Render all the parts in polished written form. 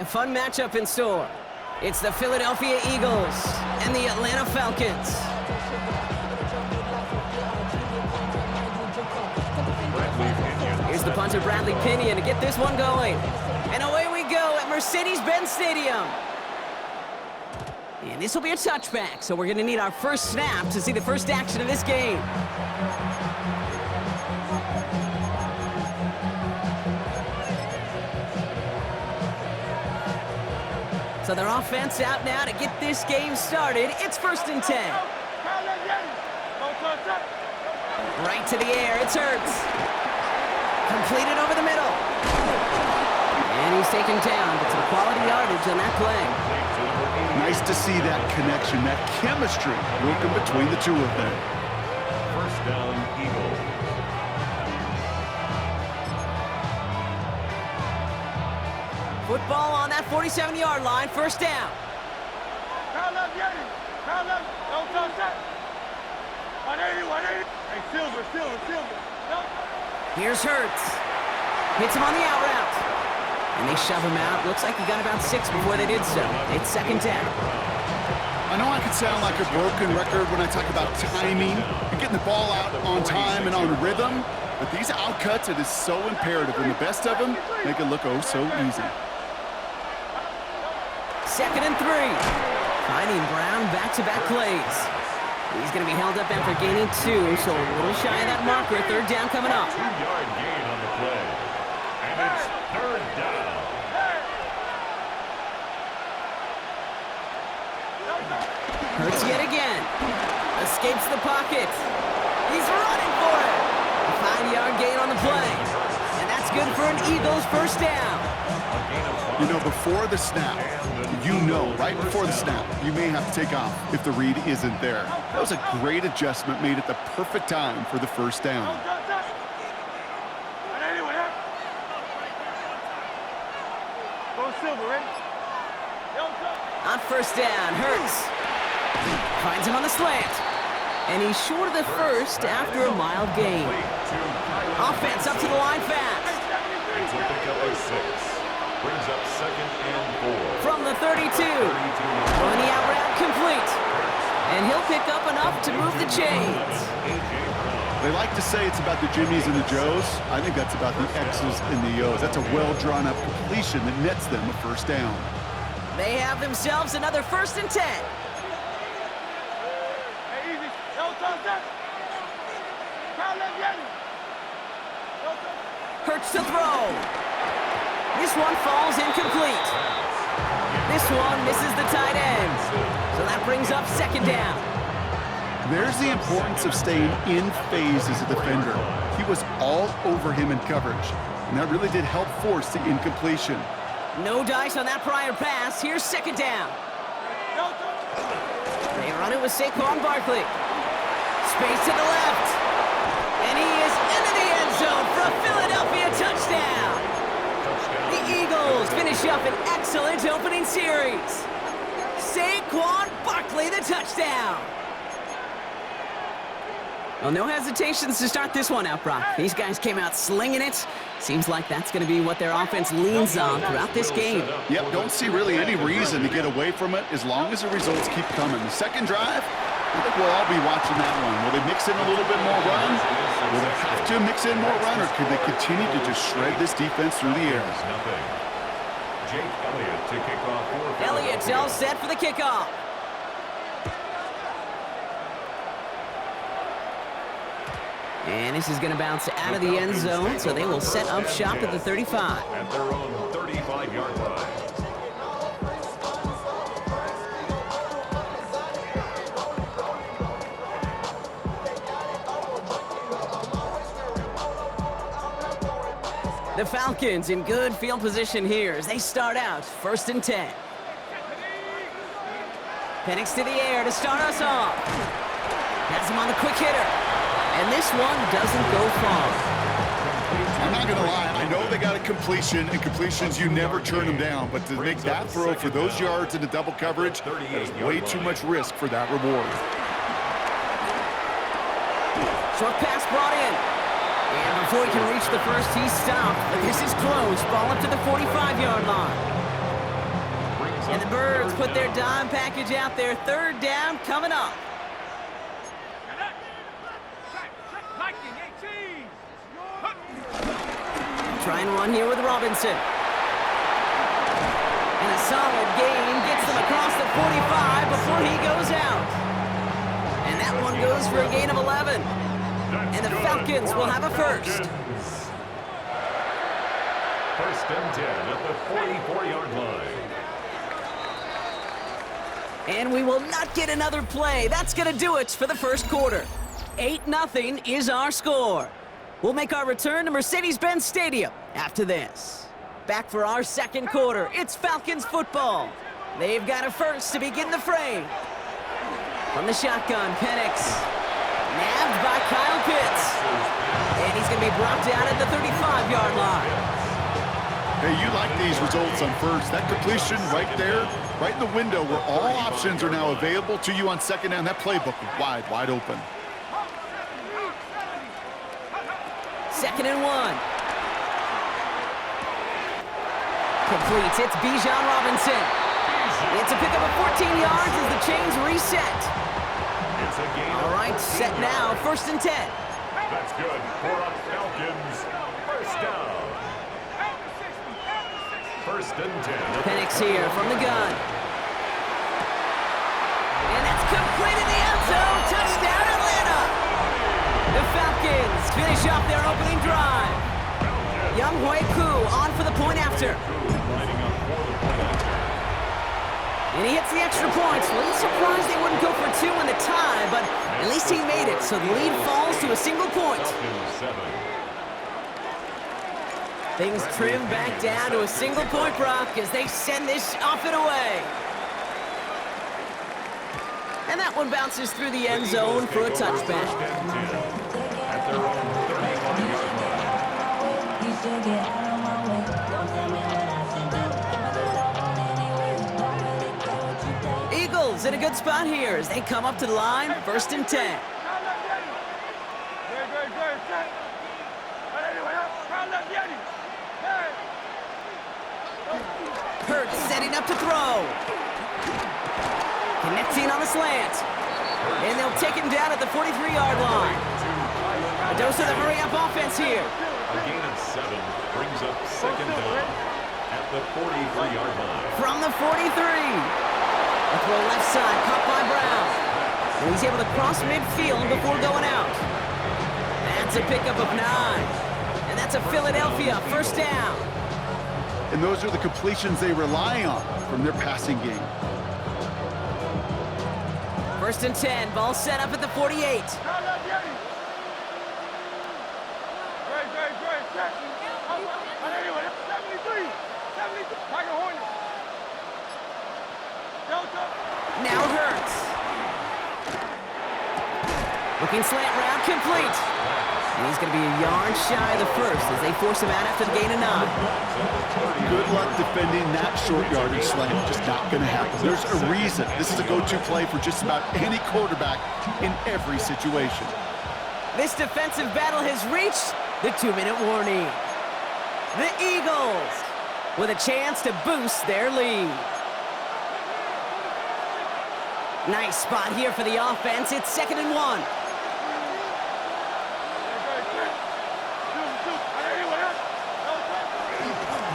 fun matchup in store. It's the Philadelphia Eagles and the Atlanta Falcons. Here's the punter, Bradley Pinion, to get this one going. And away we go at Mercedes-Benz Stadium. And this will be a touchback, so we're going to need our first snap to see the first action of this game. So their offense out now to get this game started. It's 1st and 10. Right to the air, it's Hurts. Completed over the middle. And he's taken down, but some quality yardage on that play. Nice to see that connection, that chemistry working between the two of them. First down, Eagles. Football on that 47-yard line, first down. Here's Hurts. Hits him on the out route. And they shove him out. Looks like he got about 6 before they did so. It's 2nd down. I know I could sound like a broken record when I talk about timing and getting the ball out on time and on rhythm, but these outcuts, it is so imperative, and the best of them make it look oh so easy. 2nd and 3. Finding Brown back-to-back plays. He's going to be held up after gaining 2, so a little shy of that marker. 3rd down coming up. 2-yard gain on the play. And it's 3rd down. Hurts yet again. Escapes the pocket. He's running for it. A 5-yard gain on the play. And that's good for an Eagles first down. You know, before the snap, right before the snap, you may have to take off if the read isn't there. That was a great adjustment made at the perfect time for the first down. On first down, Hurts finds him on the slant. And he's short of the first after a mild gain. Offense up to the line fast. It's a pickup of 6. Brings up 2nd and 4. From the 32. On the out route, complete. And he'll pick up enough to move the chains. They like to say it's about the Jimmies and the Joes. I think that's about the X's and the O's. That's a well-drawn-up completion that nets them a first down. They have themselves another 1st and 10. Hurts to throw. This one falls incomplete. This one misses the tight end. So that brings up 2nd down. There's the importance of staying in phase as a defender. He was all over him in coverage, and that really did help force the incompletion. No dice on that prior pass. Here's 2nd down. They run it with Saquon Barkley. Space to the left. And he is into the end zone for a Philadelphia touchdown. The Eagles finish up an excellent opening series. Saquon Barkley, the touchdown. Well, no hesitations to start this one out, Brock. These guys came out slinging it. Seems like that's going to be what their offense leans on throughout this game. Yep, don't see really any reason to get away from it as long as the results keep coming. The second drive, I think we'll all be watching that one. Will they mix in a little bit more run? Will they have to mix in more run, or could they continue to just shred this defense through the air? Jake Elliott to kick off. Elliott's all set for the kickoff. And this is going to bounce out of the end zone, so they will set up shop at the 35. At their own 35-yard line. The Falcons in good field position here as they start out 1st and 10. Penix to the air to start us off. Has him on the quick hitter. And this one doesn't go far. I'm not going to lie. I know they got a completion, and completions, you never turn them down. But to make that throw for those yards into double coverage, that is way too much risk for that reward. Short pass brought in. And before he can reach the first, he's stopped. But this is close. Ball up to the 45-yard line. put their dime package out there. Third down coming up. Try and run here with Robinson. And a solid gain gets them across the 45 before he goes out. And that one goes for a gain of 11. And the Falcons will have a first. First and 10 at the 44-yard line. And we will not get another play. That's going to do it for the first quarter. 8-0 is our score. We'll make our return to Mercedes-Benz Stadium after this. Back for our second quarter. It's Falcons football. They've got a first to begin the fray. From the shotgun, Penix. Nabbed by Kyle Pitts. And he's going to be brought down at the 35-yard line. Hey, you like these results on first. That completion right there, right in the window where all options are now available to you on second down. That playbook wide open. Second and 1. Complete. It's Bijan Robinson. It's a pickup of 14 yards as the chains reset. All right, set now. First and 10. That's good for a Falcons first down. First and 10. Penix here from the gun. And that's complete in the end zone. Touchdown, Atlanta. The Falcons finish off their opening drive. Young Hui-Koo on for the point after. And he hits the extra points. A little surprised they wouldn't go for 2 in the tie, but at least he made it, so the lead falls to a single point. Things trim back down to a single point, Brock, as they send this off and away. And that one bounces through the end zone for a touchback. Eagles in a good spot here as they come up to the line. First and 10. Hurts setting up to throw. Connecting on the slant. And they'll take him down at the 43-yard line. A dose of the hurry-up offense here. A gain of 7 brings up second down at the 43-yard line. From the 43. A throw left side, caught by Brown. And he's able to cross midfield before going out. That's a pickup of 9. And that's a Philadelphia first down. And those are the completions they rely on from their passing game. First and 10, ball set up at the 48. Now Hurts. Looking slant route, complete. And he's going to be a yard shy of the first as they force him out after the gain of 9. Good luck defending that short yardage slant. Just not going to happen. There's a reason. This is a go-to play for just about any quarterback in every situation. This defensive battle has reached the 2-minute warning. The Eagles with a chance to boost their lead. Nice spot here for the offense. It's second and 1.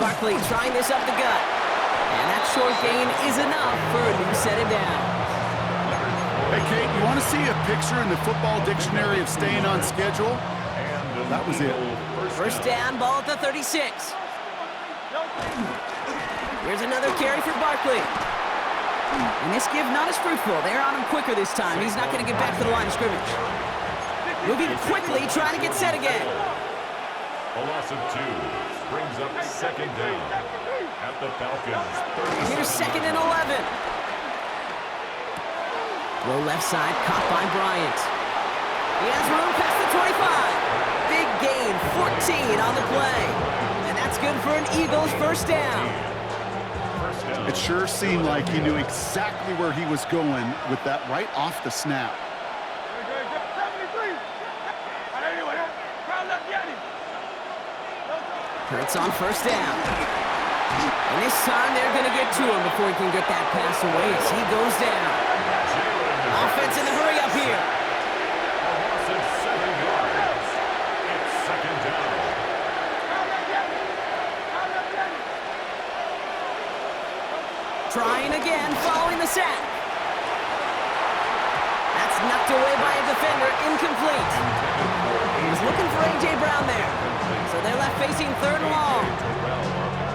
Barkley trying this up the gut. And that short gain is enough for a new set of downs. Hey, Kate, you want to see a picture in the football dictionary of staying on schedule? That was it. First down, ball at the 36. Here's another carry for Barkley. And this give not as fruitful. They're on him quicker this time. He's not going to get back to the line of scrimmage. Moving quickly, trying to get set again. A loss of 2 brings up second down at the Falcons. Here's second and 11. Low left side, caught by Bryant. He has room past the 25. Big gain, 14 on the play. And that's good for an Eagles first down. It sure seemed like he knew exactly where he was going with that right off the snap. Hurts on first down. And this time they're going to get to him before he can get that pass away as he goes down. Offense in the hurry up here. A loss of 7 yards. It's second down. Trying again, following the sack. That's knocked away by a defender, incomplete. He was looking for A.J. Brown there. So they're left facing third and long.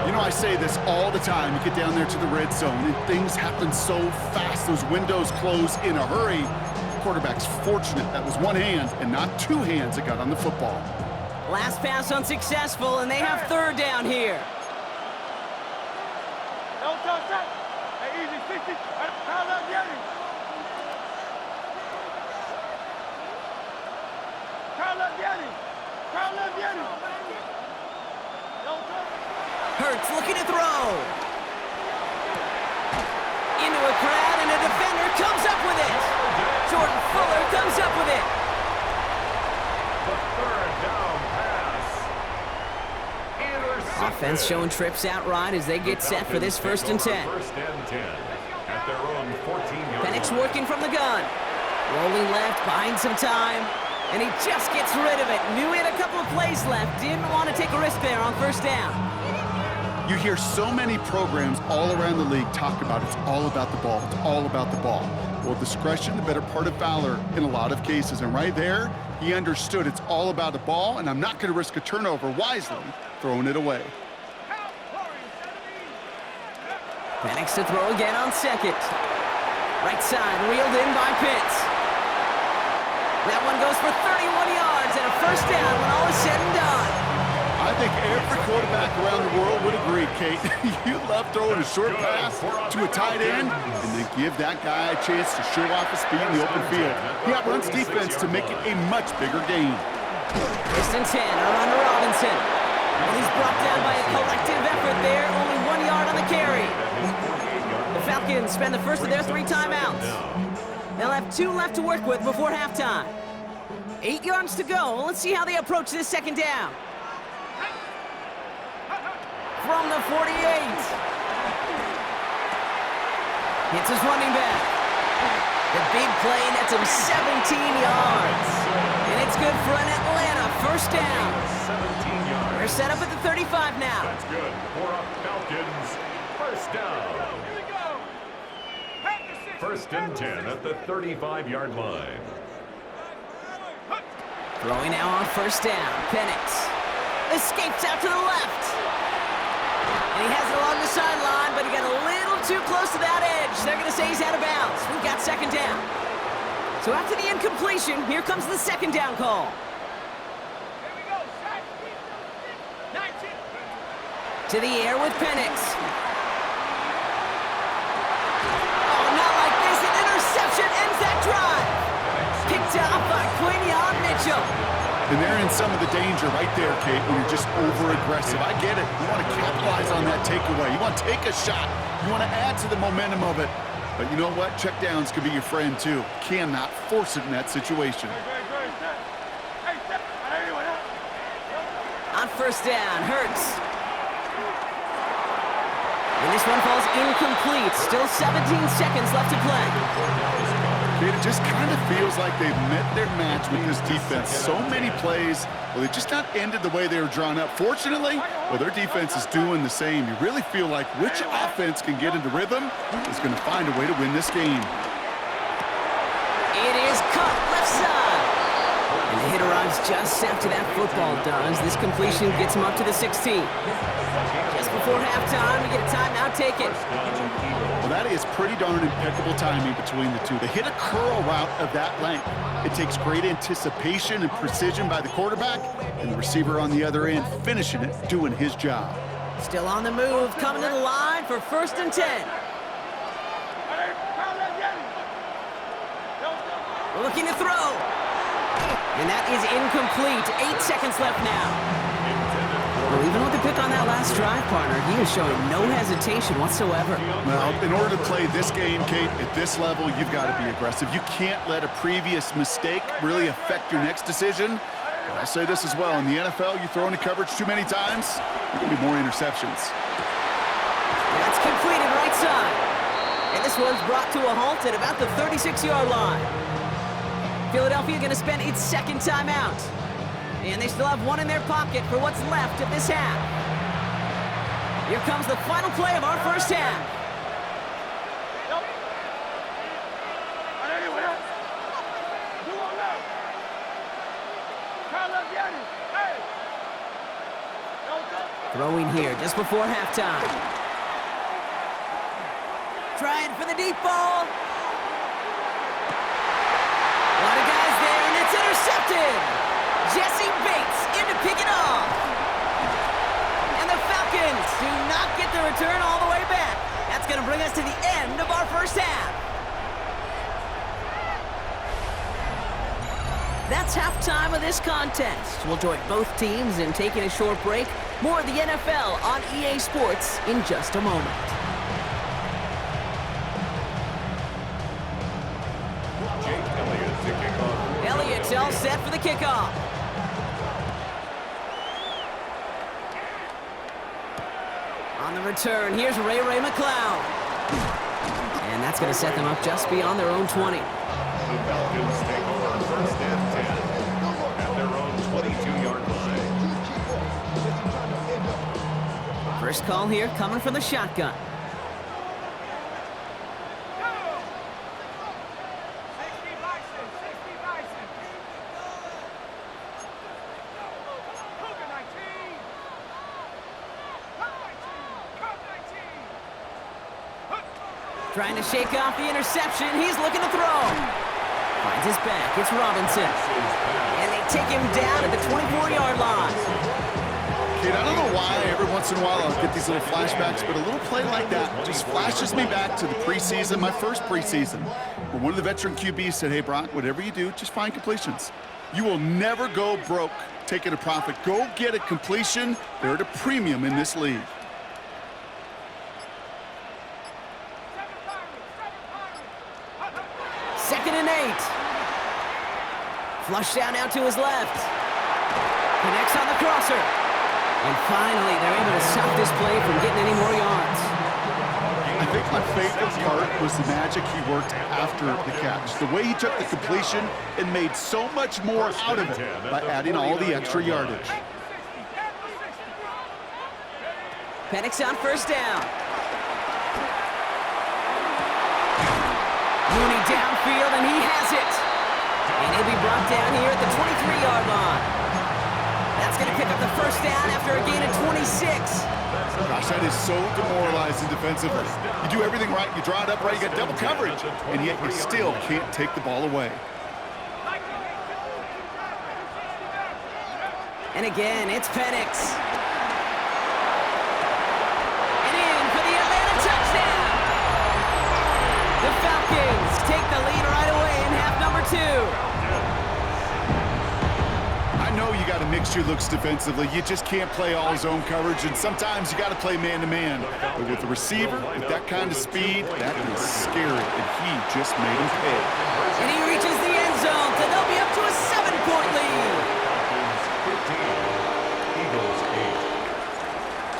You know, I say this all the time. You get down there to the red zone, and things happen so fast. Those windows close in a hurry. The quarterback's fortunate that was one hand and not two hands that got on the football. Last pass unsuccessful, and they have third down here. Hurts looking to throw. Into a crowd, and a defender comes up with it. Jordan Fuller comes up with it. The third down pass. Intercepted. Offense showing trips outright as they get set for this first and 10. First and 10 at their own 14-yard Penix line. working from the gun. Rolling left, buying some time. And he just gets rid of it. Knew he had a couple of plays left. Didn't want to take a risk there on first down. You hear so many programs all around the league talk about it's all about the ball. It's all about the ball. Well, discretion, the better part of valor in a lot of cases. And right there, he understood it's all about the ball, and I'm not going to risk a turnover wisely, throwing it away. Penix to throw again on second. Right side, reeled in by Pitts. That one goes for 31 yards and a first down when all is said and done. I think every quarterback around the world would agree, Kate. You love throwing a short pass to a tight end and then give that guy a chance to show off his speed in the open field. He outruns defense to make it a much bigger gain. First and 10, around Robinson. And he's brought down by a collective effort there, only 1 yard on the carry. The Falcons spend the first of their 3 timeouts. They'll have 2 left to work with before halftime. 8 yards to go. Let's see how they approach this second down. From the 48. Hits his running back. The big play nets him 17 yards. And it's good for an Atlanta first down. 17 yards. They're set up at the 35 now. That's good for a Falcons first down. First and 10 at the 35-yard line. Throwing now on first down. Penix escapes out to the left. And he has it along the sideline, but he got a little too close to that edge. They're going to say he's out of bounds. We've got second down. So after the incompletion, here comes the second down call. To the air with Penix. Oh, not like this. An interception ends that drive. Picked off by Quinyon Mitchell. And they're in some of the danger right there, Kate, when you're just over-aggressive. I get it. You want to capitalize on that takeaway. You want to take a shot. You want to add to the momentum of it. But you know what? Checkdowns can be your friend, too. Cannot force it in that situation. On first down, Hurts. And this one falls incomplete. Still 17 seconds left to play. It just kind of feels like they've met their match with this defense. So many plays, well, they just not ended the way they were drawn up. Fortunately, well, their defense is doing the same. You really feel like which offense can get into rhythm is going to find a way to win this game. It is cut left side. And the hit arrives just after that football does. This completion gets him up to the 16. Just before halftime, we get a timeout taken. Well, that is pretty darn impeccable timing between the two. They hit a curl route of that length. It takes great anticipation and precision by the quarterback, and the receiver on the other end finishing it, doing his job. Still on the move, coming to the line for first and 10. Looking to throw. And that is incomplete. 8 seconds left now. Well, even with the pick on that last drive, partner, he is showing no hesitation whatsoever. Well, in order to play this game, Kate, at this level, you've got to be aggressive. You can't let a previous mistake really affect your next decision. But I'll say this as well. In the NFL, you throw into coverage too many times, there can be more interceptions. this one's brought to a halt at about the 36-yard line. Philadelphia going to spend its second timeout. And they still have one in their pocket for what's left of this half. Here comes the final play of our first half. Throwing here just before halftime. Trying for the deep ball. A lot of guys there, and it's intercepted. Jesse Bates in to pick it off. And the Falcons do not get the return all the way back. That's going to bring us to the end of our first half. That's halftime of this contest. We'll join both teams in taking a short break. More of the NFL on EA Sports in just a moment. Elliott's all set for the kickoff. On the return, here's Ray McCloud. And that's going to set them up just beyond their own 20. The Falcons take over first and 10 at their own 22-yard line. First call here coming from the shotgun. Trying to shake off the interception. He's looking to throw. Finds his back. It's Robinson. And they take him down at the 24-yard line. Kid, I don't know why every once in a while I'll get these little flashbacks, but a little play like that just flashes me back to the preseason, my first preseason, where one of the veteran QBs said, hey, Brock, whatever you do, just find completions. You will never go broke taking a profit. Go get a completion. They're at a premium in this league. Second and 8. Flush down out to his left. Connects on the crosser. And finally, they're able to stop this play from getting any more yards. I think my favorite part was the magic he worked after the catch. The way he took the completion and made so much more out of it by adding all the extra yardage. Penix on first down. Mooney downfield, and he has it. And he'll be brought down here at the 23-yard line. That's going to pick up the first down after a gain of 26. Gosh, that is so demoralizing defensively. You do everything right, you draw it up right, you got double coverage, and yet you still can't take the ball away. And again, it's Penix. And in for the Atlanta touchdown. The Falcons take the lead right away in half number 2. I know you got to mix your looks defensively. You just can't play all zone coverage, and sometimes you got to play man-to-man. But with the receiver, with that kind of speed, that is scary, and he just made him pay. And he reaches the end zone, so they'll be up to a 7-point lead. 15, Eagles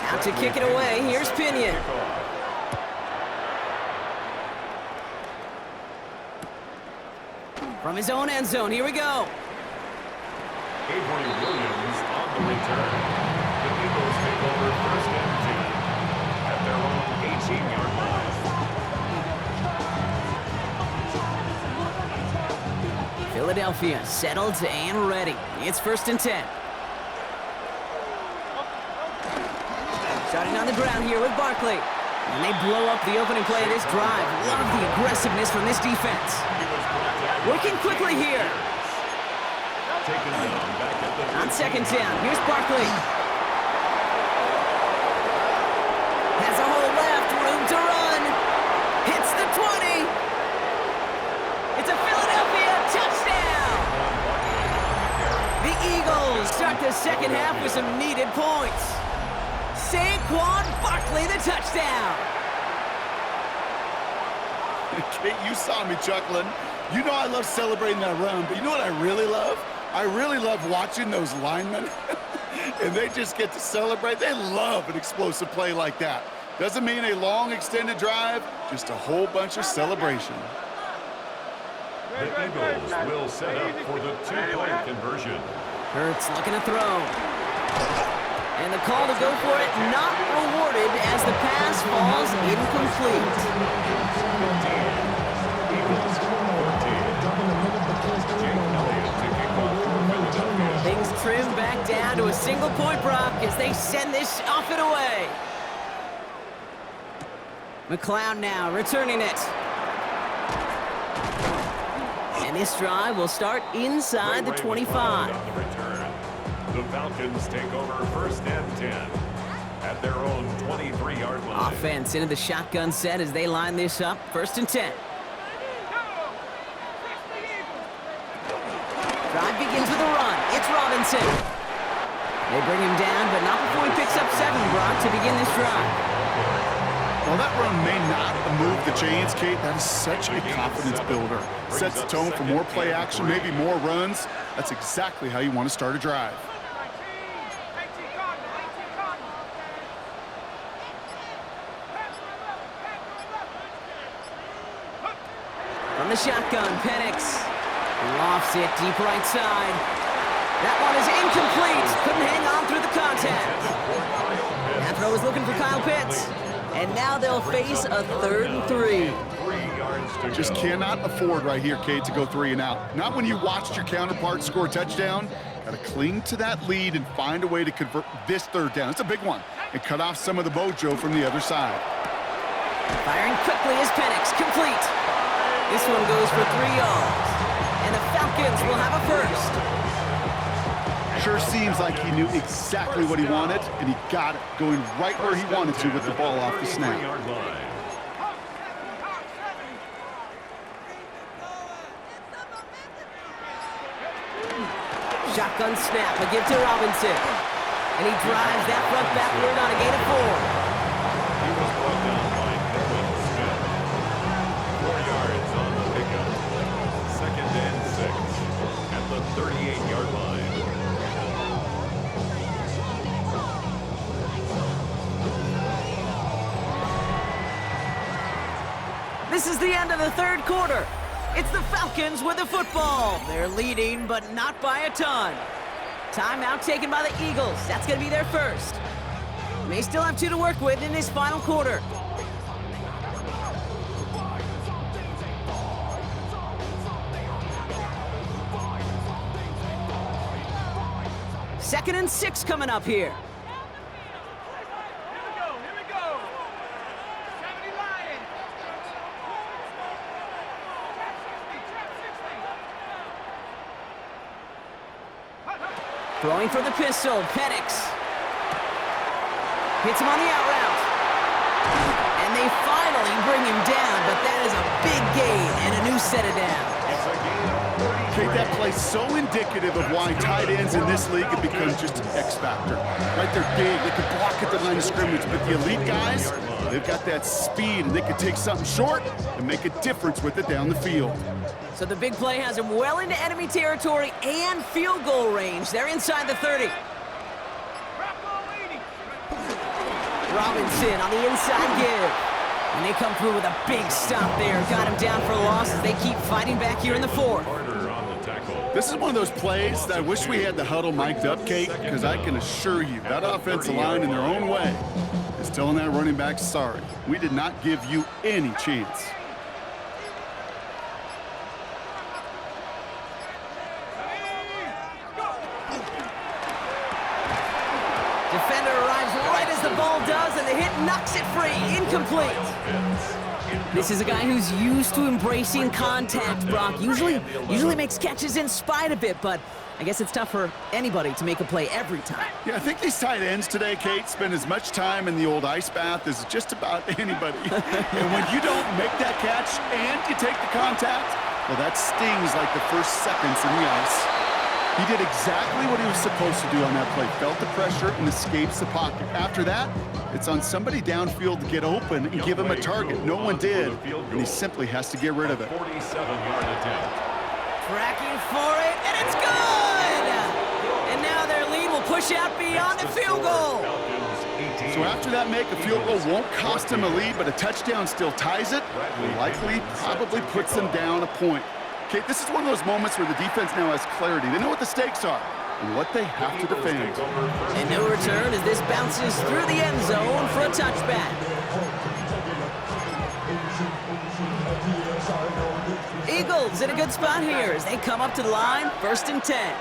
8. Out to kick it away, here's Pinion. From his own end zone, here we go. Avery Williams on the return. The Eagles take over first and 10 at their own 18-yard line. Philadelphia settled and ready. It's first and 10. Starting on the ground here with Barkley. And they blow up the opening play of this drive. Love the aggressiveness from this defense. Working quickly here. On second down, here's Barkley. Has a hole left, room to run. Hits the 20. It's a Philadelphia touchdown. The Eagles start the second half with some needed points. Saquon Barkley, the touchdown. Kate, you saw me chuckling. You know I love celebrating that run, but you know what I really love? I really love watching those linemen, and they just get to celebrate. They love an explosive play like that. Doesn't mean a long extended drive, just a whole bunch of celebration. The Eagles will set up for the two-point conversion. Hurts looking to throw. And the call to go for it not rewarded as the pass falls incomplete. 15. Eagles 14. Jake Elliott to kick off for Philadelphia. Things trim back down to a single point, Brock, as they send this off and away. McLeod now returning it. And this drive will start inside the 25. On the return. The Falcons take over first and 10 at their own 23-yard line. Offense into the shotgun set as they line this up. First and 10. Drive begins with a run. It's Robinson. They bring him down, but not before he picks up 7, Brock, to begin this drive. Well, that run may not move the chains, Kate. That is such a confidence builder. Sets the tone for more play action, maybe more runs. That's exactly how you want to start a drive. From the shotgun, Penix lofts it deep right side. That one is incomplete. Couldn't hang on through the contact. That throw is looking for Kyle Pitts. And now they'll face a 3rd and 3. Just cannot afford right here, Kate, to go 3 and out. Not when you watched your counterpart score a touchdown. Got to cling to that lead and find a way to convert this 3rd down. It's a big one. And cut off some of the mojo from the other side. Firing quickly is Penix. Complete. This one goes for 3 yards. And the Falcons will have a first. Sure seems like he knew exactly what he wanted, and he got it, going right where he wanted to with the ball off the snap. Shotgun snap, a give to Robinson. And he drives that front backward on a gain of 4. He was brought down by Dylan Smith. 4 yards on the pickup. 2nd and 6 at the 38-yard line. This is the end of the 3rd quarter. It's the Falcons with the football. They're leading, but not by a ton. Timeout taken by the Eagles. That's going to be their first. They still have 2 to work with in this final quarter. Second and 6 coming up here. Throwing for the pistol, Penix. Hits him on the out route. And they finally bring him down, but that is a big gain and a new set of down. Kate, that play so indicative of why tight ends in this league have become just an X factor. Right, they're big, they can block at the line of scrimmage, but the elite guys, they've got that speed, and they can take something short and make a difference with it down the field. So the big play has him well into enemy territory and field goal range. They're inside the 30. Robinson on the inside give. And they come through with a big stop there. Got him down for a loss as they keep fighting back here in the 4th. This is one of those plays that I wish we had the huddle mic'd up, Kate, because I can assure you that offensive line in their own way is telling that running back, sorry, we did not give you any chance. Defender arrives right as the ball does, and the hit knocks it free. Incomplete. This is a guy who's used to embracing contact, Brock. Usually makes catches in spite of it, but I guess it's tough for anybody to make a play every time. Yeah, I think these tight ends today, Kate, spend as much time in the old ice bath as just about anybody. And when you don't make that catch and you take the contact, well, that stings like the first seconds in the ice. He did exactly what he was supposed to do on that play. Felt the pressure and escapes the pocket. After that, it's on somebody downfield to get open and give him a target. No one did, and he simply has to get rid of it. 47-yard attempt. Tracking for it, and it's good! And now their lead will push out beyond the field goal. So So after that make, a field goal won't cost him a lead, but a touchdown still ties it. Likely, probably puts them down a point. Okay, this is one of those moments where the defense now has clarity. They know what the stakes are and what they have to defend. And no return as this bounces through the end zone for a touchback. Eagles in a good spot here as they come up to the line, 1st and 10.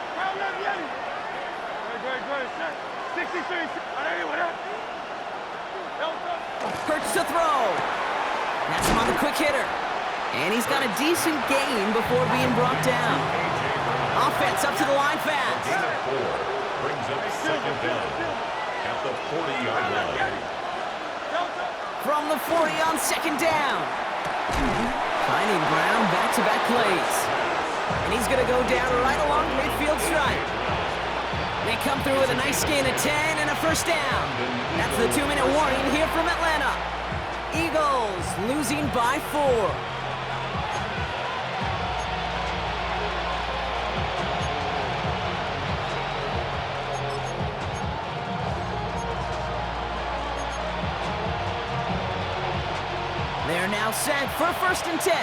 Hurts to throw. That's him on the quick hitter. And he's got a decent gain before being brought down. Offense up to the line fast. Brings up 2nd down at the 40-yard line. From the 40 on 2nd down. Finding Brown back-to-back plays. And he's going to go down right along midfield stripe. They come through with a nice gain of 10 and a 1st down. That's the 2-minute warning here from Atlanta. Eagles losing by 4. They're now set for 1st and 10.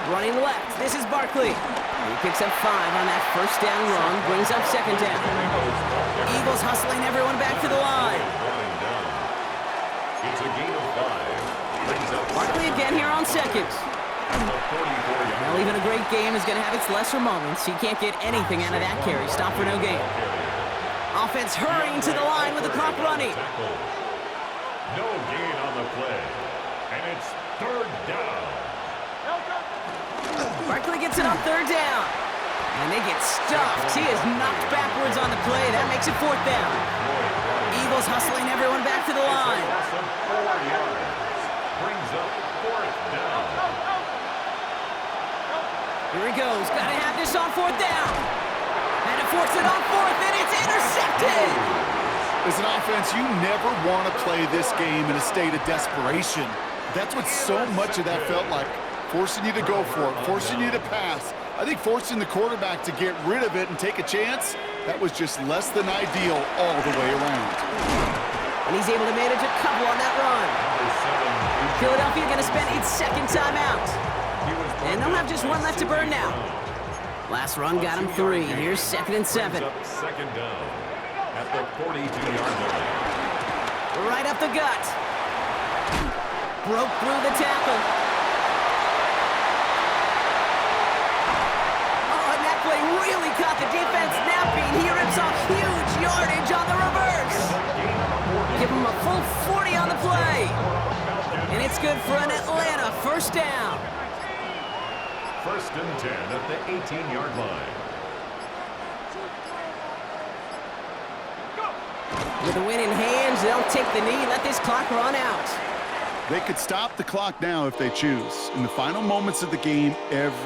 Running left, this is Barkley. He picks up 5 on that 1st down run, brings up 2nd down. Eagles hustling everyone back to the line. It's a gain of 5. Brings up Barkley again here on 2nd. Well, even a great game is going to have its lesser moments. He can't get anything out of that carry. Stop for no gain. Offense hurrying to the line with the clock running. No gain on the play. And it's 3rd down. Barkley gets it on 3rd down. And they get stuffed. He is knocked backwards on the play. That makes it 4th down. Eagles hustling everyone back to the line. Loss of 4 yards. Brings up 4th down. Here he goes. Got to have this on 4th down. And it forces it on 4th, and it's intercepted. As an offense, you never want to play this game in a state of desperation. That's what so much of that felt like. Forcing you to go for it, forcing you to pass. I think forcing the quarterback to get rid of it and take a chance, that was just less than ideal all the way around. And he's able to manage a couple on that run. Philadelphia going to spend its 2nd timeout. And they'll have just 1 left to burn now. Last run got him 3. Here's 2nd and 7. 2nd down at the 42-yard line. Right up the gut. Broke through the tackle. Oh, and that play really caught the defense napping. He rips off huge yardage on the reverse. Give him a full 40 on the play. And it's good for an Atlanta 1st down. 1st and 10 at the 18-yard line. With the win in hands, they'll take the knee, let this clock run out. They could stop the clock now if they choose. In the final moments of the game, every